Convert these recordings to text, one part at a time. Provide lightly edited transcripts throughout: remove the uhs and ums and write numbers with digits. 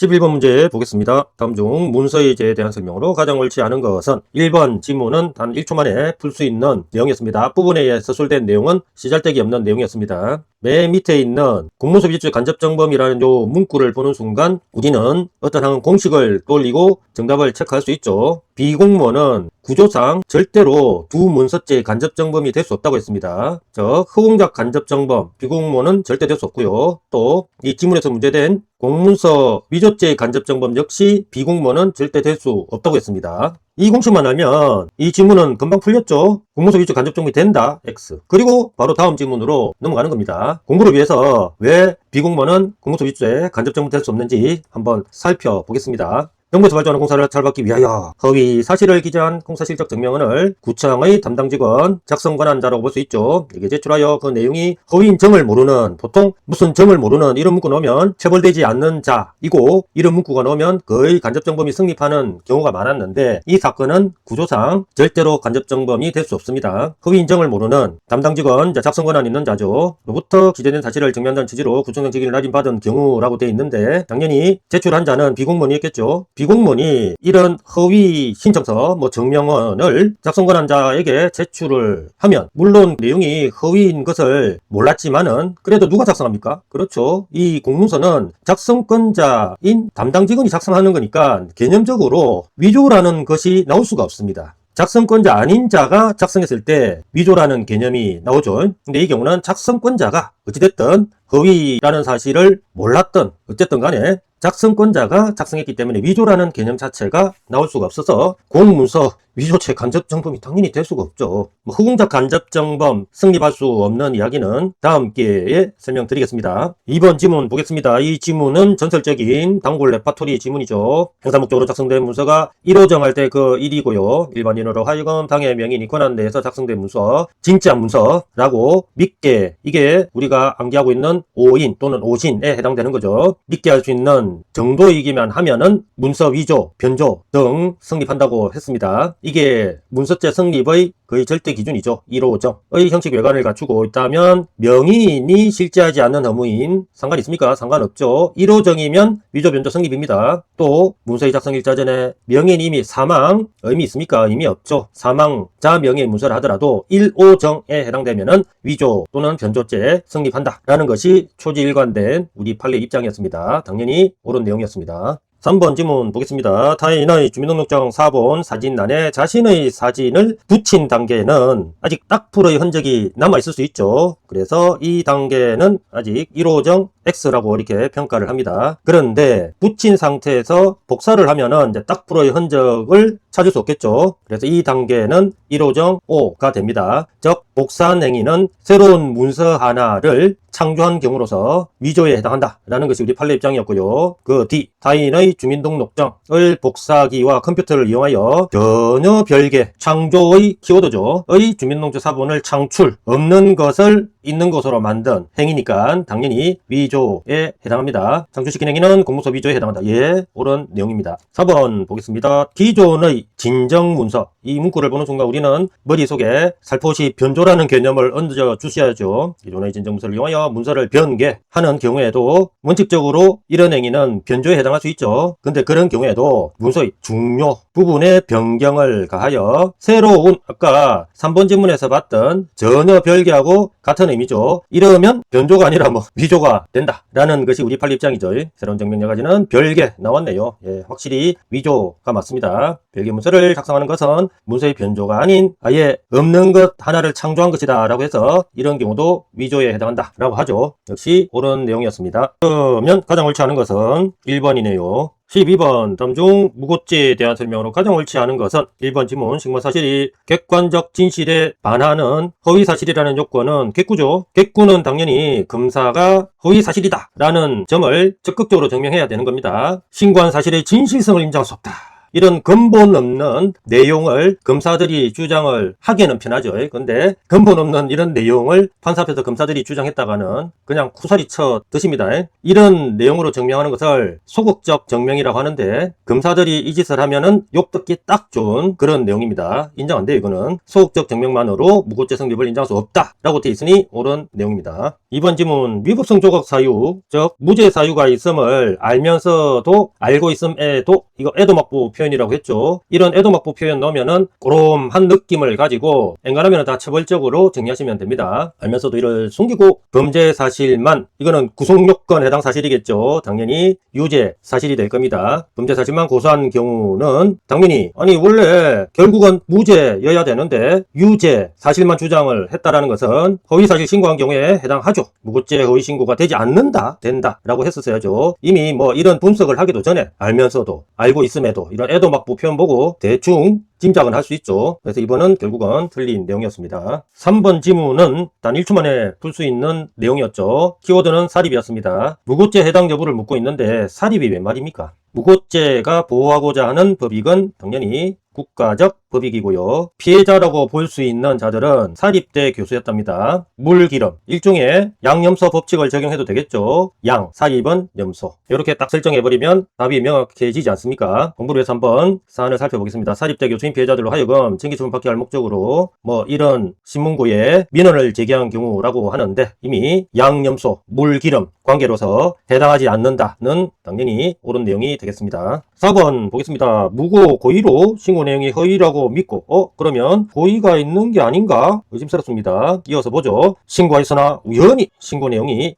11번 문제 보겠습니다. 다음 중 문서의제에 대한 설명으로 가장 옳지 않은 것은 1번 지문은 단 1초 만에 풀 수 있는 내용이었습니다. 앞부분에 서술된 내용은 시잘데기 없는 내용이었습니다. 맨 밑에 있는 공문서 위조죄 간접정범이라는 요 문구를 보는 순간 우리는 어떠한 공식을 떠올리고 정답을 체크할 수 있죠. 비공무원은 구조상 절대로 두 문서죄 간접정범이 될 수 없다고 했습니다. 즉 허공작 간접정범, 비공무원은 절대 될 수 없고요. 또 이 지문에서 문제된 공문서 위조죄 간접정범 역시 비공무원은 절대 될 수 없다고 했습니다. 이 공식만 알면 이 지문은 금방 풀렸죠. 공문서 위조 간접정범이 된다, X. 그리고 바로 다음 지문으로 넘어가는 겁니다. 공부를 위해서 왜 비공무원은 공문서 위조죄 간접정범 될 수 없는지 한번 살펴보겠습니다. 정부에서 발주하는 공사를 잘 받기 위하여 허위 사실을 기재한 공사실적 증명원을 구청의 담당 직원 작성 권한자라고 볼 수 있죠. 이게 제출하여 그 내용이 허위인 점을 모르는, 보통 무슨 점을 모르는 이런 문구 넣으면 처벌되지 않는 자이고, 이런 문구가 넣으면 거의 간접정범이 성립하는 경우가 많았는데 이 사건은 구조상 절대로 간접정범이 될 수 없습니다. 허위인 점을 모르는 담당 직원 작성 권한 있는 자죠. 로부터 기재된 사실을 증명한다는 취지로 구청장 직위를 날인받은 경우라고 되어 있는데 당연히 제출한 자는 비공무원이었겠죠. 비공무원이 이런 허위 신청서, 증명원을 작성 권한자에게 제출을 하면 물론 내용이 허위인 것을 몰랐지만은 그래도 누가 작성합니까? 그렇죠. 이 공문서는 작성권자인 담당 직원이 작성하는 거니까 개념적으로 위조라는 것이 나올 수가 없습니다. 작성권자 아닌 자가 작성했을 때 위조라는 개념이 나오죠. 근데 이 경우는 작성권자가 어찌됐든 허위라는 사실을 몰랐던 어쨌든 간에 작성권자가 작성했기 때문에 위조라는 개념 자체가 나올 수가 없어서 공문서 위조죄 간접정범이 당연히 될 수가 없죠. 허공작 간접정범 성립할 수 없는 이야기는 다음 기회에 설명드리겠습니다. 2번 지문 보겠습니다. 이 지문은 전설적인 단골 레파토리 지문이죠. 행사목적으로 작성된 문서가 1호정 할 때 그 1이고요. 일반인으로 하여금 당의 명인이 권한 내에서 작성된 문서, 진짜 문서라고 믿게, 이게 우리가 암기하고 있는 오인 또는 오신에 해당되는 거죠. 믿게 할 수 있는 정도이기만 하면은 문서 위조, 변조 등 성립한다고 했습니다. 이게 문서죄 성립의 거의 절대 기준이죠. 1호정의 형식 외관을 갖추고 있다면 명인이 실제하지 않는 허무인 상관 있습니까? 상관없죠. 1호정이면 위조 변조 성립입니다. 또 문서의 작성일자 전에 명인이 이미 사망 의미 있습니까? 의미 없죠. 사망자 명의 문서를 하더라도 1호정에 해당되면은 위조 또는 변조죄 성립한다 라는 것이 초지일관된 우리 판례 입장이었습니다. 당연히 옳은 내용이었습니다. 3번 지문 보겠습니다. 타인의 주민등록증 4번 사진란에 자신의 사진을 붙인 단계는 아직 딱풀의 흔적이 남아있을 수 있죠. 그래서 이 단계는 아직 1호정 X라고 이렇게 평가를 합니다. 그런데 붙인 상태에서 복사를 하면은 이제 딱풀의 흔적을 찾을 수 없겠죠. 그래서 이 단계는 1호정 O가 됩니다. 즉 복사한 행위는 새로운 문서 하나를 창조한 경우로서 위조에 해당한다 라는 것이 우리 판례 입장이었고요. 그 D, 타인의 주민등록증을 복사기와 컴퓨터를 이용하여 전혀 별개 창조의 키워드죠. 의 주민등록증 사본을 창출, 없는 것을 있는 것으로 만든 행위니까 당연히 위조에 해당합니다. 창출시킨 행위는 공문서 위조에 해당한다. 예, 옳은 내용입니다. 4번 보겠습니다. 기존의 진정문서, 이 문구를 보는 순간 우리는 머릿속에 살포시 변조라는 개념을 얹어 주셔야죠. 기존의 진정문서를 이용하여 문서를 변개하는 경우에도 원칙적으로 이런 행위는 변조에 해당할 수 있죠. 근데 그런 경우에도 문서의 중요 부분에 변경을 가하여 새로운, 아까 3번 지문에서 봤던 전혀 별개하고 같은 의미죠. 이러면 변조가 아니라 위조가 된다 라는 것이 우리 판례 입장이죠. 새로운 증명 여가지는 별개 나왔네요. 예, 확실히 위조가 맞습니다. 별개 문서를 작성하는 것은 문서의 변조가 아닌 아예 없는 것 하나를 창조한 것이다 라고 해서 이런 경우도 위조에 해당한다 라고 하죠. 역시 옳은 내용이었습니다. 그러면 가장 옳지 않은 것은 1번이네요. 12번 다음 중 무고죄에 대한 설명으로 가장 옳지 않은 것은 1번 지문 식물사실이 객관적 진실에 반하는 허위사실이라는 요건은 객구죠. 객구는 당연히 검사가 허위사실이다 라는 점을 적극적으로 증명해야 되는 겁니다. 신고한 사실의 진실성을 인정할 수 없다. 이런 근본 없는 내용을 검사들이 주장을 하기에는 편하죠. 근데 근본 없는 이런 내용을 판사 앞에서 검사들이 주장했다가는 그냥 쿠사리 쳐 드십니다. 이런 내용으로 증명하는 것을 소극적 증명이라고 하는데, 검사들이 이 짓을 하면은 욕 듣기 딱 좋은 그런 내용입니다. 인정 안 돼요. 이거는 소극적 증명만으로 무고죄 성립을 인정할 수 없다 라고 되어 있으니 옳은 내용입니다. 이번 지문, 위법성 조각 사유, 즉 무죄 사유가 있음을 알면서도 알고 있음에도, 이거 애도막부 표현이라고 했죠. 이런 애도막부 표현 넣으면은 꼬롬한 느낌을 가지고 엔간하면 다 처벌적으로 정리하시면 됩니다. 알면서도 이를 숨기고 범죄 사실만, 이거는 구속요건 해당 사실이겠죠. 당연히 유죄 사실이 될 겁니다. 범죄 사실만 고소한 경우는 당연히, 아니 원래 결국은 무죄여야 되는데 유죄 사실만 주장을 했다라는 것은 허위사실 신고한 경우에 해당하죠. 무고죄 허위신고가 되지 않는다, 된다 라고 했었어야죠. 이미 뭐 이런 분석을 하기도 전에 알면서도 알고 있음에도 이런 애도막부 표현 보고 대충 짐작은 할 수 있죠. 그래서 이번은 결국은 틀린 내용이었습니다. 3번 지문은 단 1초 만에 풀 수 있는 내용이었죠. 키워드는 사립이었습니다. 무고죄 해당 여부를 묻고 있는데 사립이 웬 말입니까? 무고죄가 보호하고자 하는 법익은 당연히 국가적 법익이고요. 피해자라고 볼 수 있는 자들은 사립대 교수였답니다. 물기름, 일종의 양염소 법칙을 적용해도 되겠죠. 양, 사립은 염소. 이렇게 딱 설정해버리면 답이 명확해지지 않습니까? 공부를 위해서 한번 사안을 살펴보겠습니다. 사립대 교수인 피해자들로 하여금 징계처분 받게 할 목적으로 뭐 이런 신문고에 민원을 제기한 경우라고 하는데, 이미 양염소, 물기름 관계로서 해당하지 않는다는 당연히 옳은 내용이 되겠습니다. 4번 보겠습니다. 무고 고의로 신고 내용이 허위라고 믿고 그러면 고의가 있는 게 아닌가 의심스럽습니다. 이어서 보죠. 신고하였으나 우연히 신고 내용이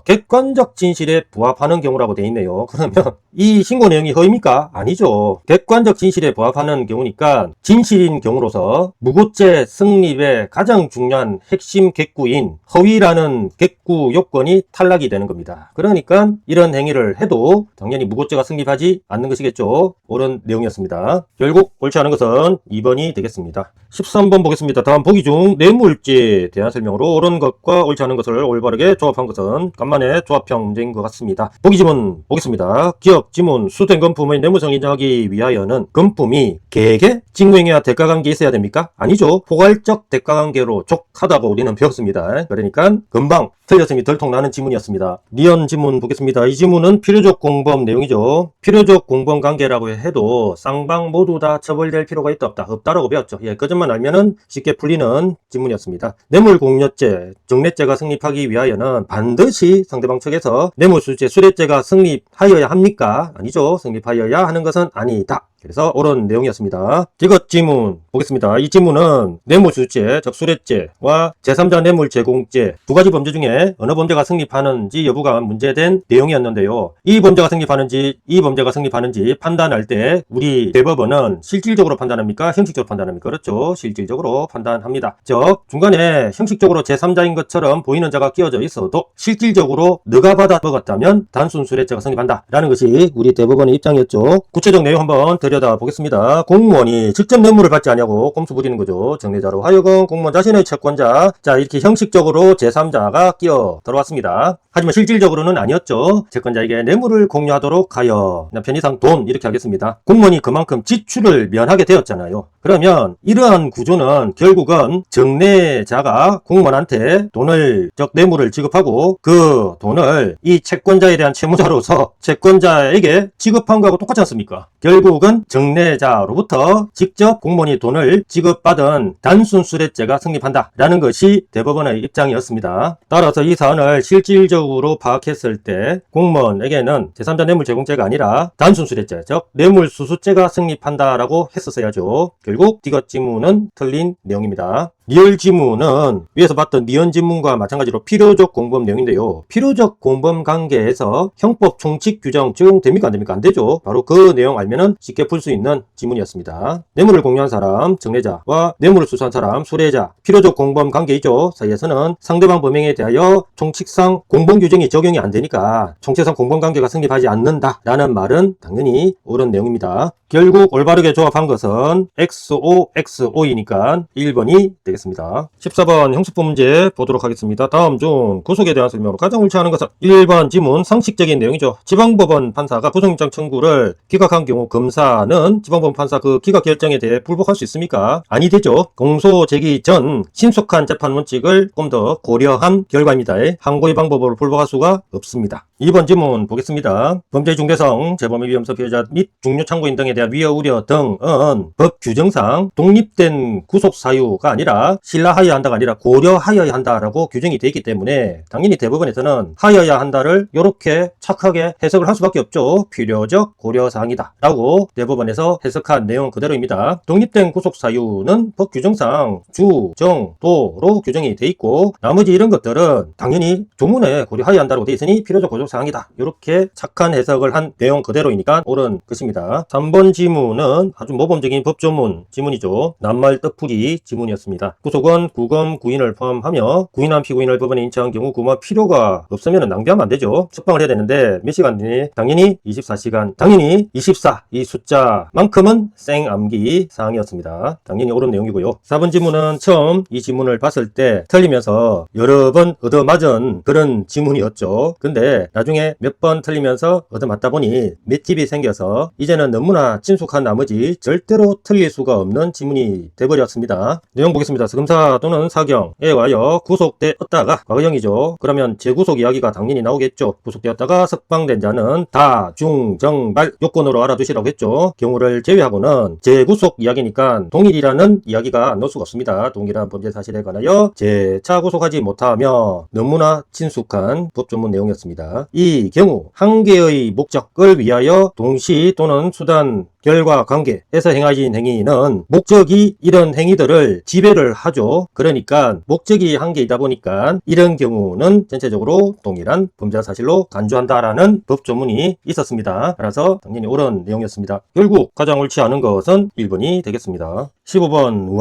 객관적 진실에 부합하는 경우라고 되어 있네요. 그러면 이 신고 내용이 허위입니까? 아니죠. 객관적 진실에 부합하는 경우니까 진실인 경우로서 무고죄 성립의 가장 중요한 핵심 객구인 허위라는 객구 요건이 탈락이 되는 겁니다. 그러니까 이런 행위를 해도 당연히 무고죄가 성립하지 않는 것이겠죠. 옳은 내용이었습니다. 결국 옳지 않은 것은 2번이 되겠습니다. 13번 보겠습니다. 다음 보기 중 뇌물죄에 대한 설명으로 옳은 것과 옳지 않은 것을 올바르게 조합한 것은 간만에 조합형 문제인 것 같습니다. 보기 지문 보겠습니다. 기업 지문 수수된 금품의 뇌물성 인정하기 위하여는 금품이 계획에 직무행위와 대가관계 있어야 됩니까? 아니죠. 포괄적 대가관계로 족하다고 우리는 배웠습니다. 그러니까 금방 틀렸음이 덜통나는 지문이었습니다. 니은 지문 보겠습니다. 이 지문은 필요적 공범 내용이죠. 필요적 공범 관계라고 해도 쌍방 모두 다 처벌될 필요가 있다 없다? 없다라고 배웠죠. 그 점만 알면은 쉽게 풀리는 지문이었습니다. 뇌물공여죄, 정례죄가 성립하기 위하여는 반드시 상대방 측에서 뇌물수수죄, 수뢰죄가 성립하여야 합니까? 아니죠. 성립하여야 하는 것은 아니다. 그래서 옳은 내용이었습니다. 이것 지문 보겠습니다. 이 지문은 뇌물수수죄, 즉 수뢰죄와 제3자 뇌물 제공죄 두 가지 범죄 중에 어느 범죄가 성립하는지 여부가 문제된 내용이었는데요. 이 범죄가 성립하는지 이 범죄가 성립하는지 판단할 때 우리 대법원은 실질적으로 판단합니까? 형식적으로 판단합니까? 그렇죠. 실질적으로 판단합니다. 즉 중간에 형식적으로 제3자인 것처럼 보이는 자가 끼어져 있어도 실질적으로 너가 받아 먹었다면 단순 수뢰죄가 성립한다 라는 것이 우리 대법원의 입장이었죠. 구체적 내용 한번 들여다 보겠습니다. 공무원이 직접 뇌물을 받지 않냐고 꼼수 부리는 거죠. 정례자로 하여금 공무원 자신의 채권자, 자 이렇게 형식적으로 제3자가 끼어 들어왔습니다. 하지만 실질적으로는 아니었죠. 채권자에게 뇌물을 공유하도록 하여 편의상 돈 이렇게 하겠습니다. 공무원이 그만큼 지출을 면하게 되었잖아요. 그러면 이러한 구조는 결국은 정례자가 공무원한테 돈을, 즉 뇌물을 지급하고 그 돈을 이 채권자에 대한 채무자로서 채권자에게 지급한 거하고 똑같지 않습니까? 결국은 정례자로부터 직접 공무원이 돈을 지급받은 단순 수뢰죄가 성립한다 라는 것이 대법원의 입장이었습니다. 따라서 이 사안을 실질적으로 파악했을 때 공무원에게는 제3자 뇌물 제공죄가 아니라 단순 수뢰죄, 즉 뇌물수수죄가 성립한다라고 했었어야죠. 결국 디귿 지문은 틀린 내용입니다. 니을 지문은 위에서 봤던 니은 지문과 마찬가지로 필요적 공범 내용인데요. 필요적 공범 관계에서 형법 총칙 규정 적용됩니까? 안 됩니까? 안 되죠. 바로 그 내용 알면은 쉽게 풀 수 있는 지문이었습니다. 뇌물을 공유한 사람, 정례자와 뇌물을 수수한 사람, 수뢰자, 필요적 공범 관계이죠. 사이에서는 상대방 범행에 대하여 총칙상 공범 규정이 적용이 안 되니까 총칙상 공범 관계가 성립하지 않는다라는 말은 당연히 옳은 내용입니다. 결국 올바르게 조합한 것은 XO, XO이니까 1번이 되겠습니다. 되겠습니다. 14번 형식법 문제 보도록 하겠습니다. 다음 중 구속에 대한 설명으로 가장 옳지 않은 것은 1번 지문 상식적인 내용이죠. 지방법원 판사가 구속영장 청구를 기각한 경우 검사는 지방법원 판사 그 기각 결정에 대해 불복할 수 있습니까? 아니 되죠. 공소 제기 전 신속한 재판 원칙을 좀 더 고려한 결과입니다. 항고의 방법으로 불복할 수가 없습니다. 2번 지문 보겠습니다. 범죄의 중대성, 재범의 위험성 피해자 및 중요 참고인 등에 대한 위험 우려 등은 법 규정상 독립된 구속 사유가 아니라 신라하여야 한다가 아니라 고려하여야 한다라고 규정이 되어 있기 때문에 당연히 대법원에서는 하여야 한다를 이렇게 착하게 해석을 할 수밖에 없죠. 필요적 고려사항이다 라고 대법원에서 해석한 내용 그대로입니다. 독립된 구속 사유는 법 규정상 주, 정, 도로 규정이 되어 있고 나머지 이런 것들은 당연히 조문에 고려하여야 한다고 되어 있으니 필요적 고려사항이다. 이렇게 착한 해석을 한 내용 그대로이니까 옳은 것입니다. 3번 지문은 아주 모범적인 법조문 지문이죠. 낱말 뜻풀이 지문이었습니다. 구속은 구검, 구인을 포함하며 구인한 피고인을 법원에 인차한 경우 구마 필요가 없으면 낭비하면 안 되죠. 석방을 해야 되는데 몇 시간이니? 당연히 24시간. 당연히 24 이 숫자만큼은 생암기 사항이었습니다. 당연히 옳은 내용이고요. 4번 지문은 처음 이 지문을 봤을 때 틀리면서 여러 번 얻어맞은 그런 지문이었죠. 근데 나중에 몇 번 틀리면서 얻어맞다 보니 맷집이 생겨서 이제는 너무나 친숙한 나머지 절대로 틀릴 수가 없는 지문이 돼버렸습니다. 내용 보겠습니다. 서검사 또는 사경에 와여 구속되었다가 과거형이죠. 그러면 재구속 이야기가 당연히 나오겠죠. 구속되었다가 석방된 자는 다, 중, 정, 발 요건으로 알아두시라고 했죠. 경우를 제외하고는 재구속 이야기니까 동일이라는 이야기가 넣을 수가 없습니다. 동일한 범죄 사실에 관하여 재차 구속하지 못하며 너무나 친숙한 법조문 내용이었습니다. 이 경우 한 개의 목적을 위하여 동시 또는 수단 결과 관계에서 행하신 행위는 목적이 이런 행위들을 지배를 하죠. 그러니까 목적이 한 개이다 보니까 이런 경우는 전체적으로 동일한 범죄 사실로 간주한다라는 법조문이 있었습니다. 따라서 당연히 옳은 내용이었습니다. 결국 가장 옳지 않은 것은 1번이 되겠습니다. 15번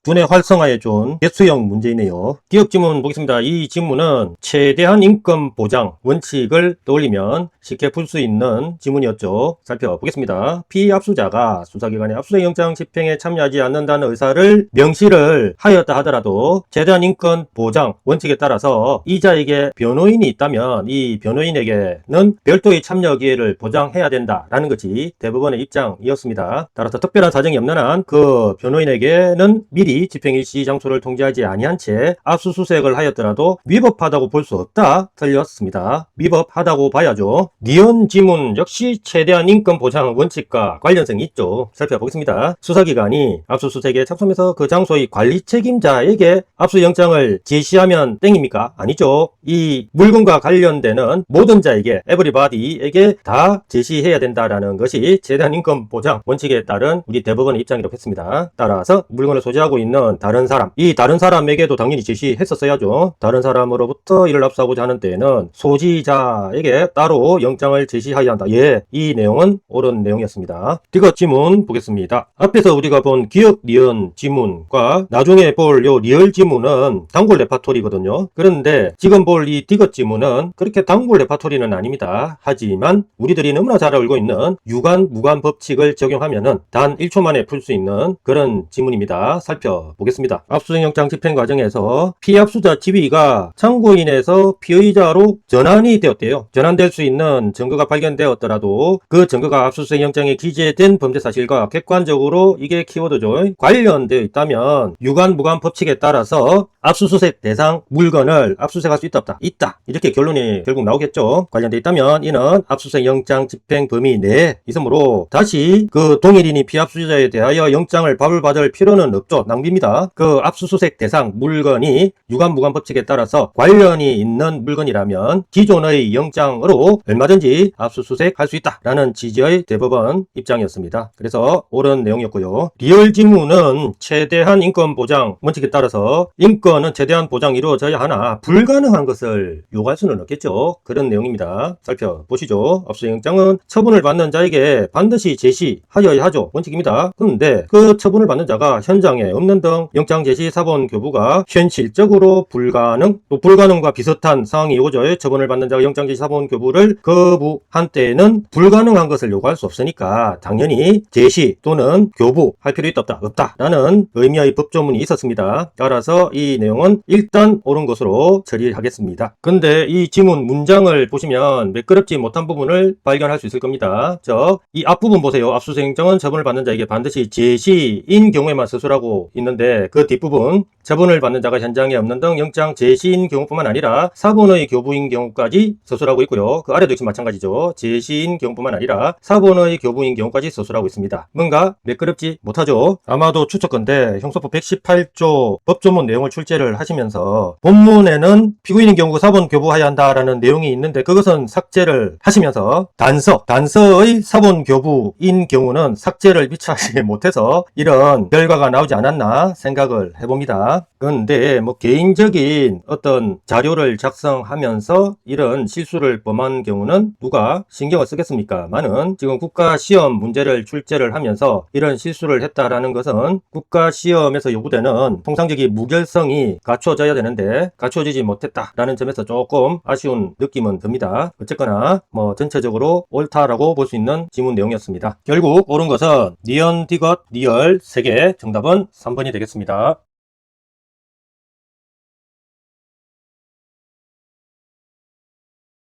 두뇌 활성화에 좋은 개수형 문제이네요. 기억 지문 보겠습니다. 이 지문은 최대한 인권 보장 원칙을 떠올리면 쉽게 풀 수 있는 지문이었죠. 살펴보겠습니다. 피압수자가 수사기관의 압수수색 영장 집행에 참여하지 않는다는 의사를 명시를 하였다 하더라도 최대한 인권 보장 원칙에 따라서 이자에게 변호인이 있다면 이 변호인에게는 별도의 참여 기회를 보장해야 된다라는 것이 대법원의 입장이었습니다. 따라서 특별한 사정이 없는 한 그 변호인에게는 미리 집행일시 장소를 통지하지 아니한 채 압수수색을 하였더라도 위법하다고 볼 수 없다. 틀렸습니다. 위법하다고 봐야죠. 니은 지문 역시 최대한 인권 보장 원칙과 관련성이 있죠. 살펴보겠습니다. 수사기관이 압수수색에 착수하면서 그 장소의 관리 책임자에게 압수영장을 제시하면 땡입니까? 아니죠. 이 물건과 관련되는 모든 자에게 에브리바디에게 다 제시해야 된다라는 것이 최대한 인권 보장 원칙에 따른 우리 대법원의 입장이라고 했습니다. 따라서 물건을 소지하고 있는 다른 사람, 이 다른 사람에게도 당연히 제시했었어야죠. 다른 사람으로부터 이를 압수하고자 하는 때에는 소지자에게 따로 영장을 제시해야 한다. 이 내용은 옳은 내용이었습니다. 디귿 지문 보겠습니다. 앞에서 우리가 본 기억 니은 지문과 나중에 볼 요 리얼 지문은 단골 레파토리거든요. 그런데 지금 볼 이 디귿 지문은 그렇게 단골 레파토리는 아닙니다. 하지만 우리들이 너무나 잘 알고 있는 유관 무관 법칙을 적용하면은 단 1초 만에 풀 수 있는 그런 지문입니다. 살펴보겠습니다. 압수수색영장 집행 과정에서 피압수자 지위가 참고인에서 피의자로 전환이 되었대요. 전환될 수 있는 증거가 발견되었더라도 그 증거가 압수수색영장에 기재된 범죄 사실과 객관적으로 이게 키워드죠. 관련되어 있다면 유관 무관 법칙에 따라서 압수수색 대상 물건을 압수수색할 수 있다 없다? 있다. 이렇게 결론이 결국 나오겠죠. 관련되어 있다면 이는 압수수색영장 집행 범위 내에 있으므로 다시 그 동일인이 피압수자에 대하여 영장을 발부받을 필요는 없죠. 낭비입니다. 그 압수수색 대상 물건이 유관 무관 법칙에 따라서 관련이 있는 물건이라면 기존의 영장으로 얼마든지 압수수색할 수 있다라는 취지의 대법원 입장이었습니다. 그래서 옳은 내용이었고요. 리얼 지문은 최대한 인권 보장 원칙에 따라서 인권은 최대한 보장 이루어져야 하나 불가능한 것을 요구할 수는 없겠죠. 그런 내용입니다. 살펴보시죠. 압수수색영장은 처분을 받는 자에게 반드시 제시하여야 하죠. 원칙입니다. 그런데 그 처분을 받는 자가 현장에 없는 없는 등 영장 제시 사본 교부가 현실적으로 불가능, 또 불가능과 비슷한 상황이 이거죠. 처분을 받는 자가 영장 제시 사본 교부를 거부한 때에는 불가능한 것을 요구할 수 없으니까 당연히 제시 또는 교부할 필요 있다 없다 라는 의미의 법조문이 있었습니다. 따라서 이 내용은 일단 옳은 것으로 처리하겠습니다. 근데 이 지문 문장을 보시면 매끄럽지 못한 부분을 발견할 수 있을 겁니다. 이 앞부분 보세요. 압수수색영장은 처분을 받는 자에게 반드시 제시인 경우에만 서술하고 있는데 그 뒷부분 처분을 받는 자가 현장에 없는 등 영장 제시인 경우뿐만 아니라 사본의 교부인 경우까지 서술하고 있고요. 그 아래도 역시 마찬가지죠. 제시인 경우뿐만 아니라 사본의 교부인 경우까지 서술하고 있습니다. 뭔가 매끄럽지 못하죠. 아마도 추측컨대 형소법 118조 법조문 내용을 출제를 하시면서 본문에는 피고인인 경우 사본 교부해야 한다라는 내용이 있는데 그것은 삭제를 하시면서 단서의 사본 교부인 경우는 삭제를 미처 하지 못해서 이런 결과가 나오지 않았나 생각을 해봅니다. 그런데 뭐 개인적인 어떤 자료를 작성하면서 이런 실수를 범한 경우는 누가 신경을 쓰겠습니까? 많은 지금 국가시험 문제를 출제를 하면서 이런 실수를 했다라는 것은 국가시험에서 요구되는 통상적인 무결성이 갖춰져야 되는데 갖춰지지 못했다라는 점에서 조금 아쉬운 느낌은 듭니다. 어쨌거나 뭐 전체적으로 옳다라고 볼 수 있는 지문 내용이었습니다. 결국 옳은 것은 니언, 디귿, 리얼 3개 정답은 3번이 되겠습니다.